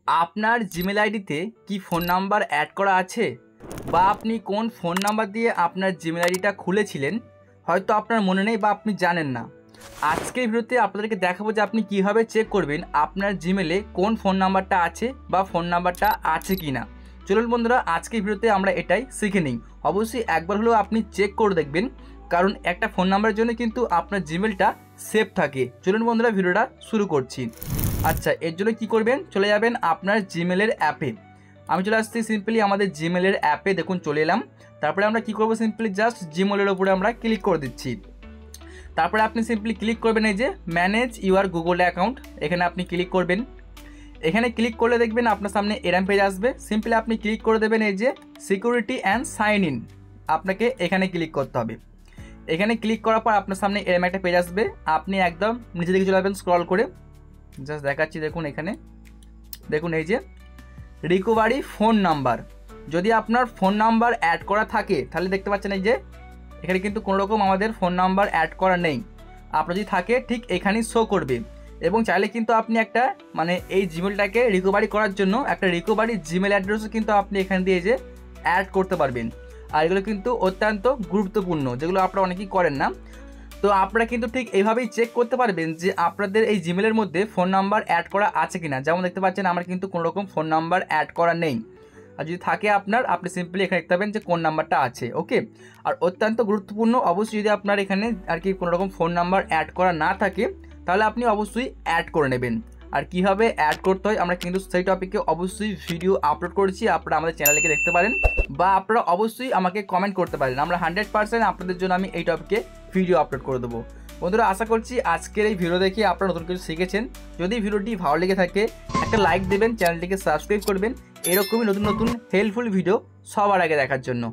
আপনার জিমেল আইডিতে কি ফোন নাম্বার অ্যাড করা আছে বা আপনি কোন ফোন নাম্বার দিয়ে আপনার জিমেল আইডিটা খুলেছিলেন হয়তো আপনার মনে নেই বা আপনি জানেন না। আজকের ভিডিওতে আপনাদেরকে দেখাবো যে আপনি কীভাবে চেক করবেন আপনার জিমেলে কোন ফোন নাম্বারটা আছে বা ফোন নাম্বারটা আছে কি না। চলুন বন্ধুরা, আজকের ভিডিওতে আমরা এটাই শিখে নিই। অবশ্যই একবার হলেও আপনি চেক করে দেখবেন, কারণ একটা ফোন নাম্বারের জন্য কিন্তু আপনার জিমেলটা সেভ থাকে। চলুন বন্ধুরা, ভিডিওটা শুরু করছি। আচ্ছা, এর জন্য কী করবেন, চলে যাবেন আপনার জিমেলের অ্যাপে। আমি চলে আসছি সিম্পলি আমাদের জিমেলের অ্যাপে, দেখুন চলে এলাম। তারপরে আমরা কি করব, সিম্পলি জাস্ট জিমেলের উপরে আমরা ক্লিক করে দিচ্ছি। তারপরে আপনি সিম্পলি ক্লিক করবেন এই যে ম্যানেজ ইউর গুগল অ্যাকাউন্ট, এখানে আপনি ক্লিক করবেন। এখানে ক্লিক করলে দেখবেন আপনার সামনে এরম পেজ আসবে। সিম্পলি আপনি ক্লিক করে দেবেন এই যে সিকিউরিটি অ্যান্ড সাইন ইন, আপনাকে এখানে ক্লিক করতে হবে। এখানে ক্লিক করার পর আপনার সামনে এরম একটা পেজ আসবে। আপনি একদম নিচে দিকে চলে যাবেন স্ক্রল করে, জাস্ট দেখাচ্ছি। দেখুন এখানে দেখুন এই যে রিকভারি ফোন নাম্বার। যদি আপনার ফোন নাম্বার অ্যাড করা থাকে তাহলে দেখতে পাচ্ছেন এই যে এখানে কিন্তু কোনো রকম আমাদের ফোন নাম্বার অ্যাড করা নেই। আপনার যদি থাকে ঠিক এখানেই শো করবে। এবং চাইলে কিন্তু আপনি একটা এই জিমেলটাকে রিকভারি করার জন্য একটা রিকভারি জিমেল অ্যাড্রেসও কিন্তু আপনি এখান দিয়ে যে অ্যাড করতে পারবেন। আর এগুলো কিন্তু অত্যন্ত গুরুত্বপূর্ণ, যেগুলো আপনারা অনেকেই করেন না। তো আপনারা কিন্তু ঠিক এইভাবেই চেক করতে পারবেন যে আপনাদের এই জিমেলের মধ্যে ফোন নাম্বার অ্যাড করা আছে কিনা। যেমন দেখতে পাচ্ছেন আমার কিন্তু কোনো রকম ফোন নাম্বার অ্যাড করা নেই। আর যদি থাকে আপনি সিম্পলি এখানে দেখতে পাবেন যে কোন নাম্বারটা আছে। ওকে, আর অত্যন্ত গুরুত্বপূর্ণ, অবশ্যই যদি আপনার এখানে কোনো রকম ফোন নাম্বার অ্যাড করা না থাকে তাহলে আপনি অবশ্যই অ্যাড করে নেবেন। আর কীভাবে অ্যাড করতে হয় আমরা কিন্তু সেই টপিকে অবশ্যই ভিডিও আপলোড করেছি, আপনারা আমাদের চ্যানেলে দেখতে পারেন বা আপনারা অবশ্যই আমাকে কমেন্ট করতে পারেন। আমরা 100% আপনাদের জন্য আমি এই টপিকে ভিডিও আপলোড করে দেবো। বন্ধুরা, আশা করছি আজকের এই ভিডিও দেখে আপনারা নতুন কিছু শিখেছেন। যদি ভিডিওটি ভালো লেগে থাকে একটা লাইক দেবেন, চ্যানেলটিকে সাবস্ক্রাইব করবেন এরকমই নতুন নতুন হেল্পফুল ভিডিও সবার আগে দেখার জন্য।